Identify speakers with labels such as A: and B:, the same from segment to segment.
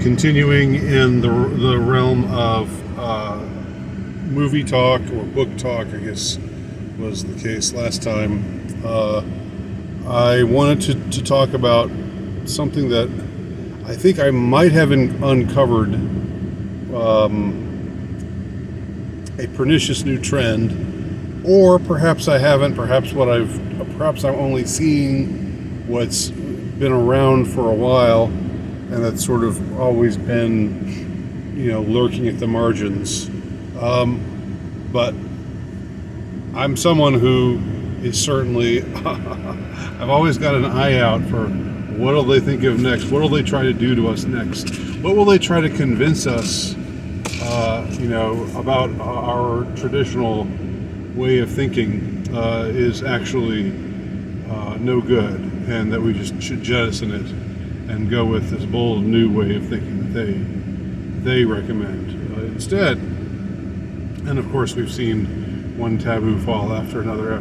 A: continuing in the realm of movie talk or book talk, I guess was the case last time. I wanted to talk about something that I think I might have uncovered a pernicious new trend, or perhaps I haven't. Perhaps I'm only seeing what's been around for a while, and that's sort of always been, lurking at the margins. But I'm someone who is certainly, I've always got an eye out for what will they think of next? What will they try to do to us next? What will they try to convince us, about our traditional way of thinking is actually no good, and that we just should jettison it and go with this bold new way of thinking that they recommend instead. And of course, we've seen one taboo fall after another,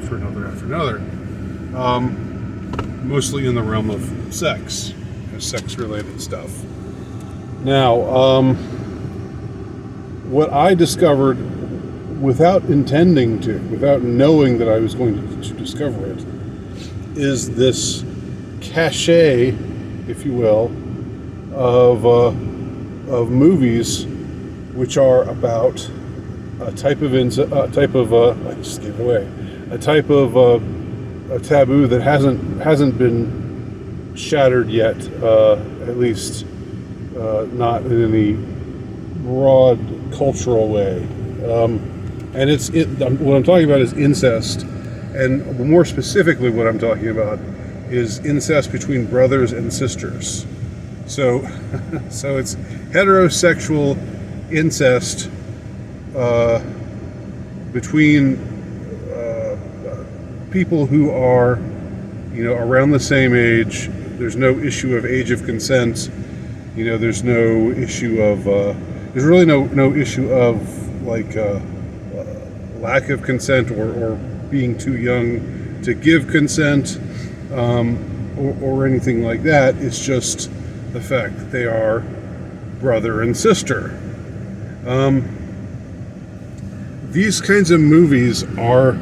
A: mostly in the realm of sex, sex-related stuff. Now, what I discovered without intending to, without knowing that I was going to discover it, is this cachet, if you will, of movies which are about a type of a taboo that hasn't been shattered yet, at least not in any broad cultural way. And what I'm talking about is incest, and more specifically, what I'm talking about is incest between brothers and sisters. So it's heterosexual incest between people who are, around the same age. There's no issue of age of consent. There's no issue of there's really no issue of lack of consent or being too young to give consent, or anything like that. It's just the fact that they are brother and sister. These kinds of movies are,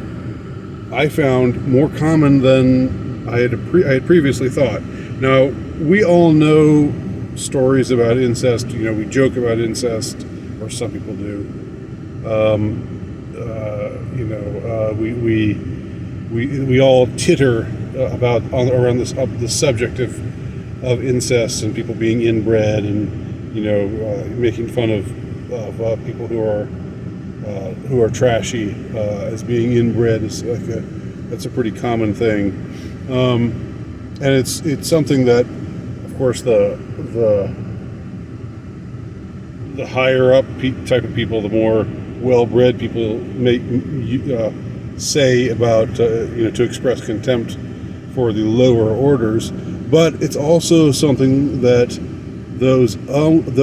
A: I found, more common than I had previously thought. Now, we all know stories about incest. We joke about incest, or some people do. We all titter around the subject of incest and people being inbred, and making fun of people who are trashy as being inbred. That's a pretty common thing, and it's something that, of course, the higher up type of people, the more well-bred people say about to express contempt for the lower orders. But it's also something that those of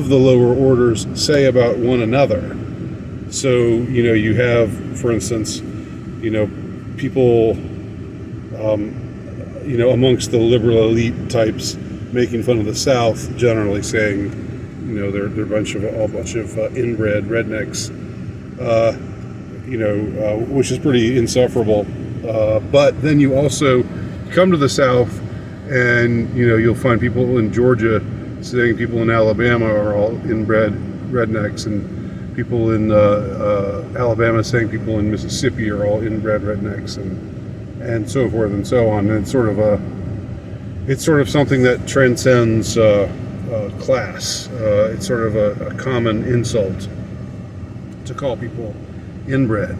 A: the lower orders say about one another. So you have, for instance, people amongst the liberal elite types making fun of the South, generally saying, they're a bunch of inbred rednecks, which is pretty insufferable. But then you also come to the South, and you'll find people in Georgia saying people in Alabama are all inbred rednecks, and people in Alabama saying people in Mississippi are all inbred rednecks, and so forth and so on. And it's sort of something that transcends class. It's sort of a common insult to call people inbred.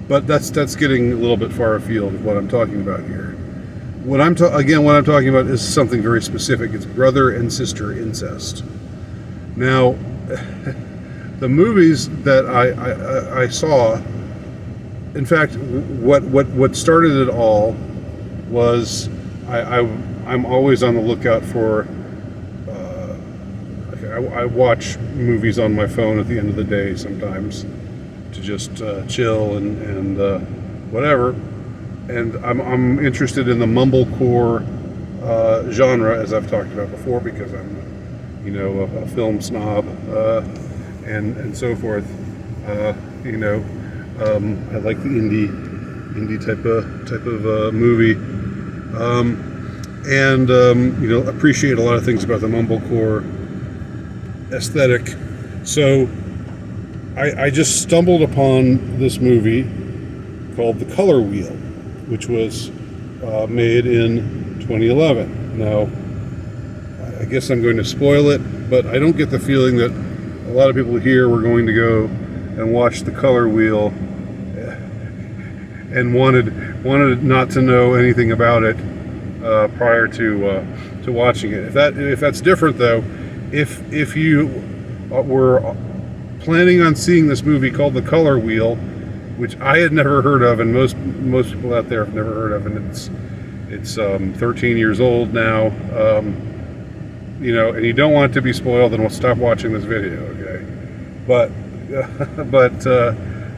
A: But that's getting a little bit far afield of what I'm talking about here. What I'm talking about is something very specific. It's brother and sister incest. Now, the movies that I saw, in fact, what started it all was I'm always on the lookout for. I watch movies on my phone at the end of the day sometimes to just chill and whatever. And I'm interested in the mumblecore genre, as I've talked about before, because I'm, a film snob, and so forth. I like the indie type of movie, and appreciate a lot of things about the mumblecore aesthetic. So I just stumbled upon this movie called The Color Wheel, which was made in 2011. Now, I guess I'm going to spoil it, but I don't get the feeling that a lot of people here were going to go and watch The Color Wheel and wanted not to know anything about it prior to watching it. If that's different, though, if you were planning on seeing this movie called The Color Wheel, which I had never heard of, and most people out there have never heard of, and it's 13 years old now, and you don't want it to be spoiled, then we'll stop watching this video, okay? But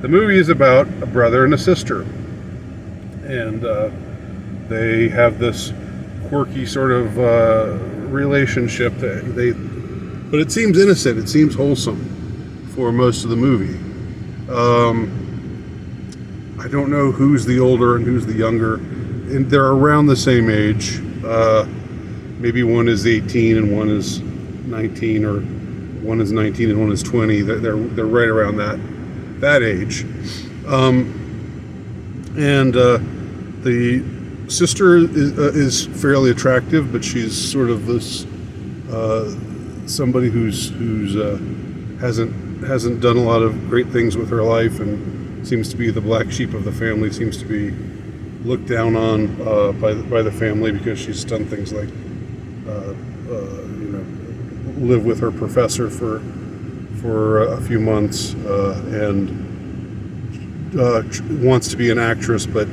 A: the movie is about a brother and a sister, and they have this quirky sort of relationship but it seems innocent, it seems wholesome for most of the movie. I don't know who's the older and who's the younger, and they're around the same age. Maybe one is 18 and one is 19, or one is 19 and one is 20. They're right around that age. And the sister is fairly attractive, but she's sort of this somebody who's hasn't done a lot of great things with her life, and seems to be the black sheep of the family. Seems to be looked down on by the family because she's done things like live with her professor for a few months, and wants to be an actress, but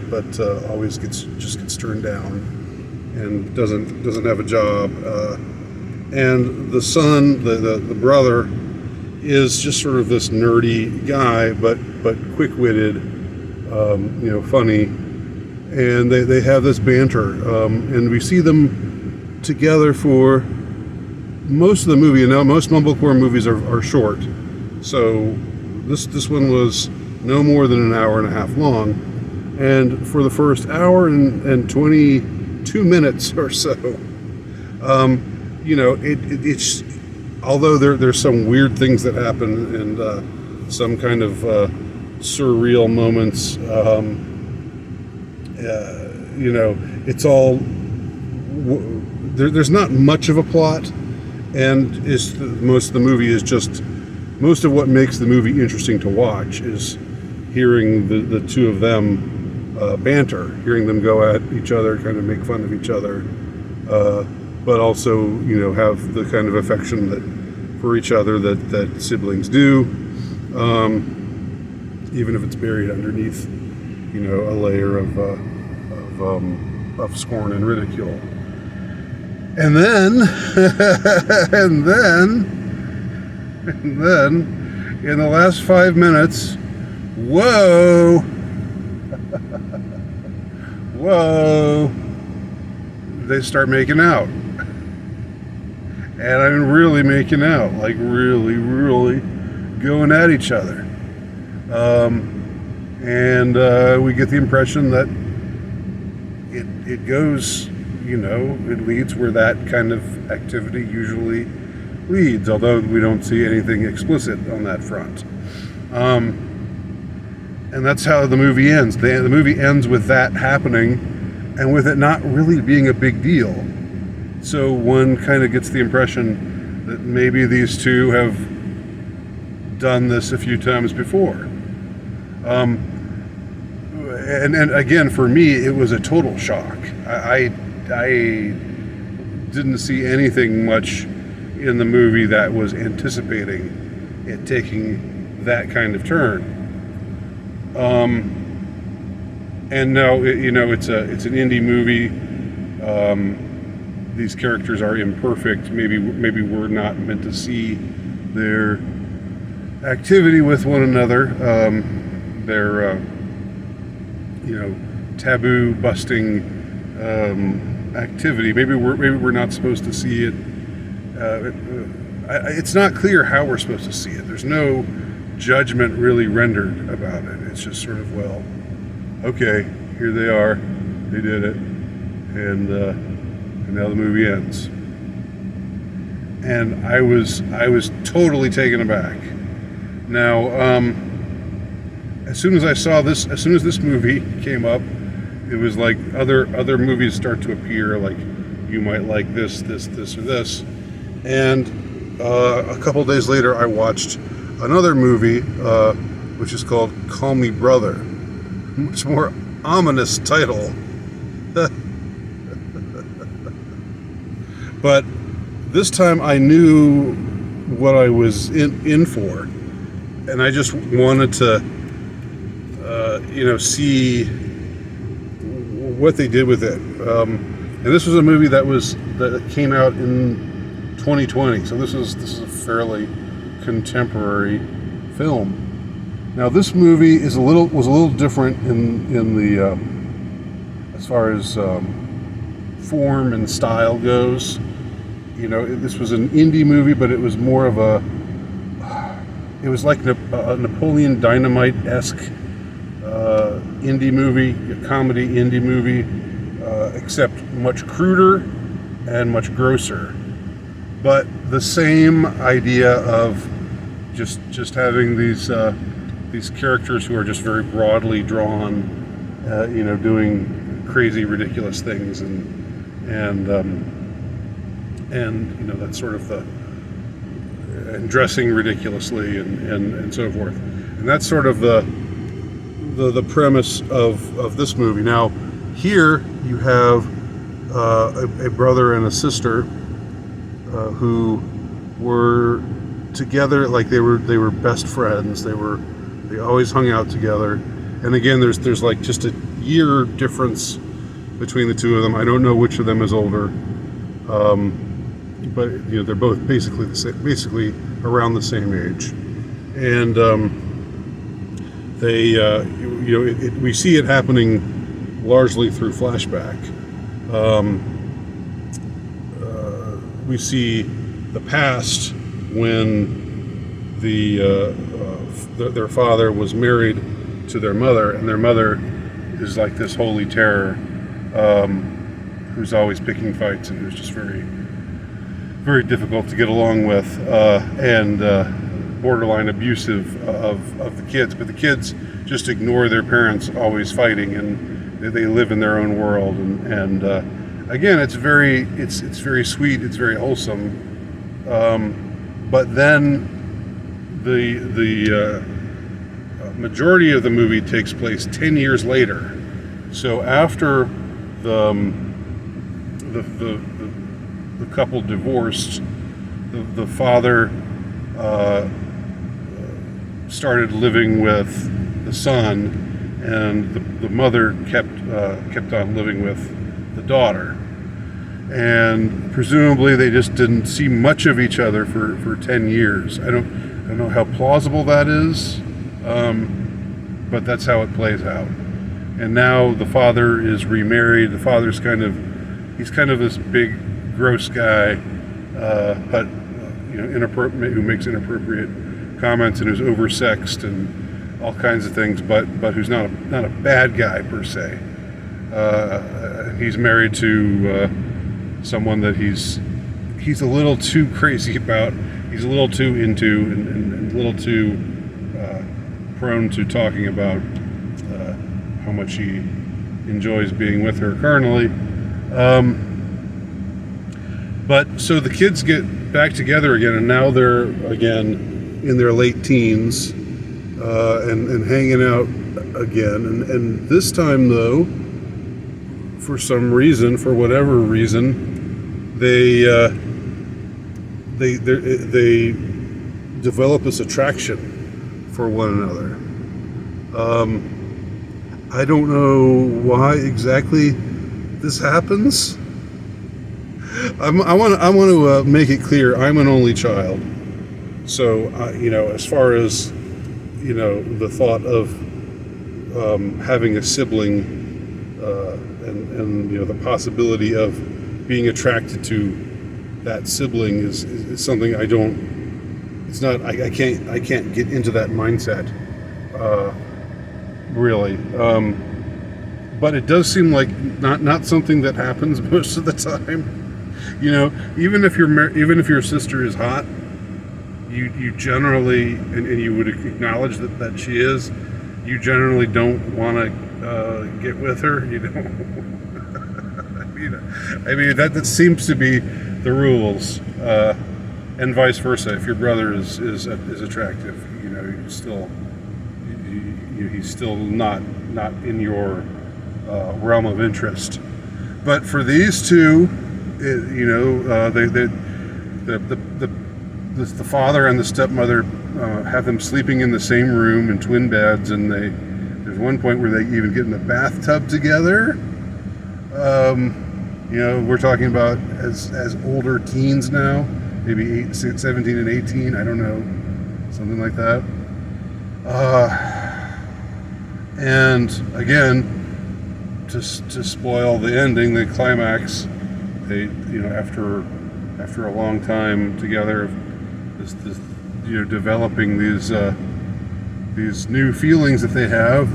A: always gets turned down, and doesn't have a job. And the son, the brother, is just sort of this nerdy guy, but quick-witted, funny, and they have this banter, and we see them together for most of the movie. And now most mumblecore movies are short, so this one was no more than an hour and a half long, and for the first hour and 22 minutes or so, it's although there's some weird things that happen and some kind of surreal moments, it's all there's not much of a plot, and most of the movie is just, most of what makes the movie interesting to watch is hearing the two of them banter, hearing them go at each other, kind of make fun of each other, but also have the kind of affection for each other that siblings do, even if it's buried underneath a layer of scorn and ridicule. And then in the last 5 minutes, whoa, they start making out. And I mean really making out, like really going at each other. And we get the impression that it goes, it leads where that kind of activity usually leads, although we don't see anything explicit on that front. And that's how the movie ends. The movie ends with that happening, and with it not really being a big deal. So one kind of gets the impression that maybe these two have done this a few times before. And again, for me, it was a total shock. I didn't see anything much in the movie that was anticipating it taking that kind of turn. And no, it's an indie movie. These characters are imperfect. Maybe we're not meant to see their activity with one another. Their taboo busting activity. Maybe we're not supposed to see it. It's not clear how we're supposed to see it. There's no judgment really rendered about it. It's just sort of, well, okay, here they are, they did it, and now the movie ends. And I was totally taken aback. Now, as soon as this movie came up, it was like other movies start to appear, like you might like this, or this. And a couple days later, I watched another movie, which is called Call Me Brother. Much more ominous title. But this time I knew what I was in for. And I just wanted to, see what they did with it. And this was a movie that came out in 2020, so this is a fairly contemporary film. Now, this movie was a little different in the as far as form and style goes. This was an indie movie, but it was more of it was like a Napoleon Dynamite-esque indie movie, a comedy indie movie, except much cruder and much grosser. But the same idea of just having these characters who are just very broadly drawn, doing crazy, ridiculous things, and that sort of and dressing ridiculously and so forth. And that's sort of the premise of this movie. Now, here you have a brother and a sister who were together, like they were best friends. They always hung out together. And again, there's like just a year difference between the two of them. I don't know which of them is older, but they're both basically around the same age. And we see it happening largely through flashback. We see the past when their father was married to their mother, and their mother is like this holy terror, who's always picking fights and who's just very, very difficult to get along with, and borderline abusive of the kids. But the kids just ignore their parents always fighting, and they live in their own world. And again, it's very sweet. It's very wholesome. But then the majority of the movie takes place 10 years later. So after the couple divorced, the father started living with the son, and the mother kept on living with the daughter. And presumably they just didn't see much of each other for 10 years. I don't know how plausible that is, but that's how it plays out. And now the father is remarried. The father's he's kind of this big, gross guy, but inappropriate, who makes inappropriate comments and who's oversexed and all kinds of things, but who's not a bad guy per se. He's married to someone that he's a little too crazy about. He's a little too into and a little too prone to talking about how much he enjoys being with her carnally. But so the kids get back together again, and now they're again in their late teens and hanging out again. And this time, though, for whatever reason, they develop this attraction for one another. I don't know why exactly this happens. I want to make it clear, I'm an only child, so as far as the thought of having a sibling and the possibility of being attracted to that sibling is something I can't get into that mindset, really. But it does seem like not something that happens most of the time. Even if your sister is hot, you generally, and you would acknowledge that she is, you generally don't want to get with her. You don't. I mean that seems to be the rules, and vice versa. If your brother is attractive, he's still not in your realm of interest. But for these two, the father and the stepmother have them sleeping in the same room in twin beds, and there's one point where they even get in the bathtub together. We're talking about as older teens now, maybe 17 and 18, I don't know, something like that. And again, to spoil the ending, the climax, they after a long time together, this developing these new feelings that they have,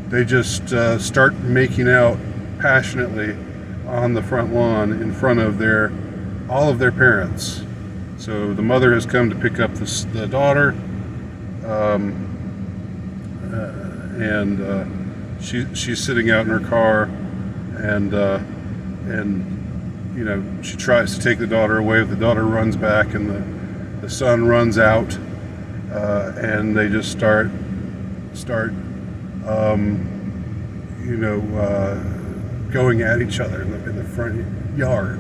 A: they just start making out passionately on the front lawn in front of all of their parents. So the mother has come to pick up the daughter, and she's sitting out in her car, and she tries to take the daughter away. The daughter runs back, and the son runs out, and they just start going at each other in the front yard,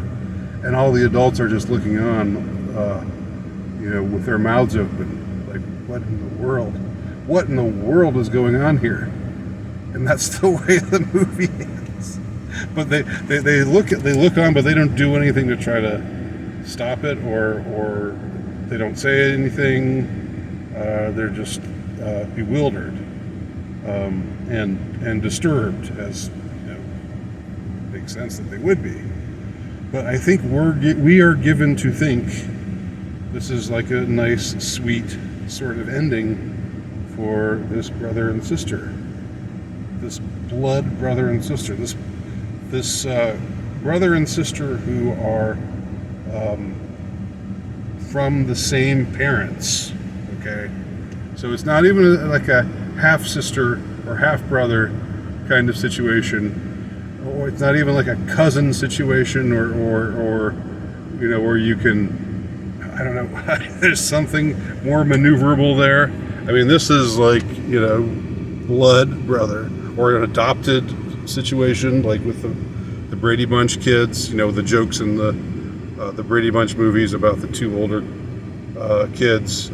A: and all the adults are just looking on, with their mouths open, like, what in the world? What in the world is going on here? And that's the way the movie is. But they look on, but they don't do anything to try to stop it, or they don't say anything. They're just bewildered and disturbed, as makes sense that they would be. But I think we are given to think this is like a nice, sweet sort of ending for this brother and sister, this blood brother and sister, this brother and sister who are from the same parents. Okay, so it's not even like a half sister or half brother kind of situation, or it's not even like a cousin situation, or where you can, I don't know, there's something more maneuverable there. I mean, this is like, blood brother, or an adopted situation, like with the Brady Bunch kids, the jokes in the Brady Bunch movies about the two older kids,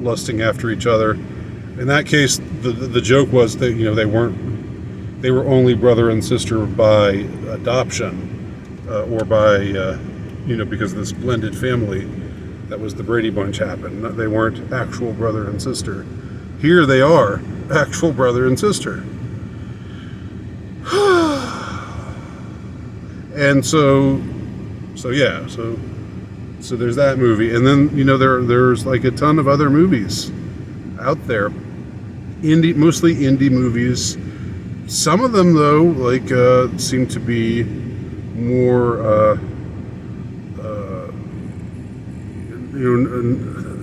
A: lusting after each other. In that case, the joke was that, they were only brother and sister by adoption, or by, because of this blended family that was the Brady Bunch happened. They weren't actual brother and sister. Here they are, actual brother and sister. And so there's that movie. And then, there's like a ton of other movies out there. Mostly indie movies. Some of them, though, like, seem to be more,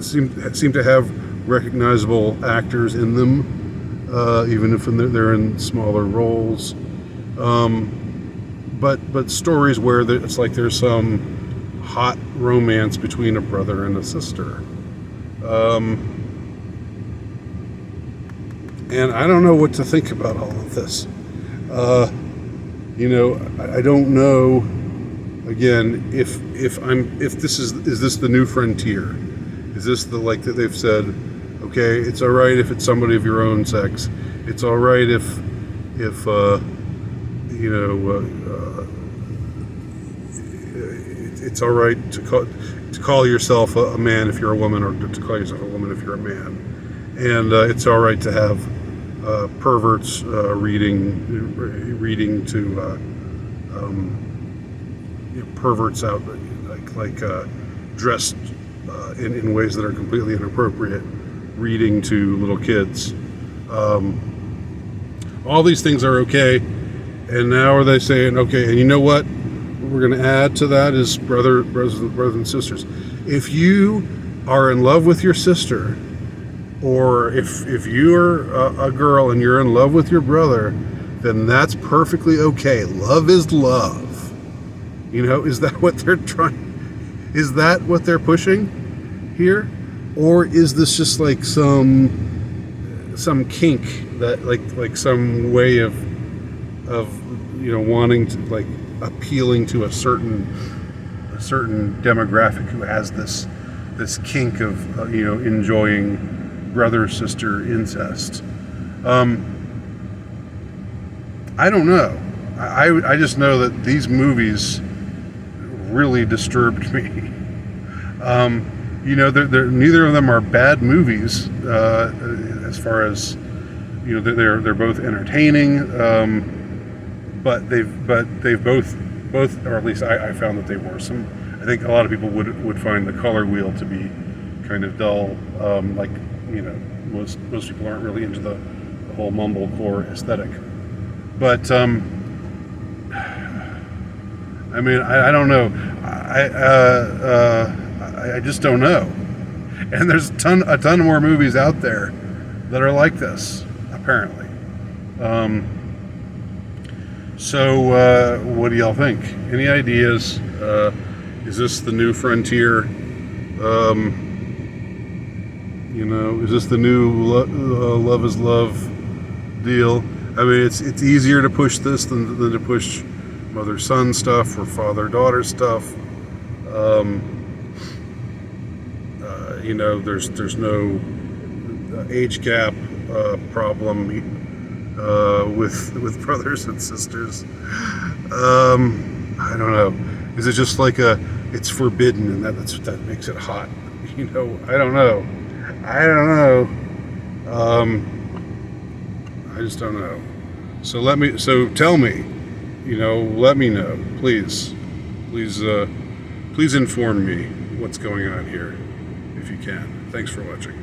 A: seem to have recognizable actors in them, even if they're in smaller roles. But stories where it's like there's some hot romance between a brother and a sister. And I don't know what to think about all of this. I don't know. Again, if this is this the new frontier? Is this that they've said, okay, it's all right if it's somebody of your own sex. It's all right if it's all right to call yourself a man if you're a woman, or to call yourself a woman if you're a man, and it's all right to have perverts reading to perverts out dressed in ways that are completely inappropriate, reading to little kids. All these things are okay, and now are they saying, okay, and you know what we're going to add to that is brothers and sisters. If you are in love with your sister, or if you're a girl and you're in love with your brother, then that's perfectly okay. Love is love. Is that what they're trying? Is that what they're pushing here, or is this just like some kink that like some way of wanting to appealing to a certain demographic who has this kink of enjoying brother sister incest? I don't know. I just know that these movies really disturbed me. Neither of them are bad movies as far as they're both entertaining, but they've both, or at least I found that they were some. I think a lot of people would find the color wheel to be kind of dull. Most people aren't really into the whole mumblecore aesthetic. But I don't know. I just don't know. And there's a ton more movies out there that are like this, apparently. So what do y'all think? Any ideas? Is this the new frontier? Is this the new love is love deal? I mean, it's easier to push this than to push mother-son stuff or father-daughter stuff. There's no age gap problem with brothers and sisters. I don't know. Is it just like it's forbidden and that makes it hot? I don't know. I just don't know. So tell me, let me know, please inform me what's going on here, if you can. Thanks for watching.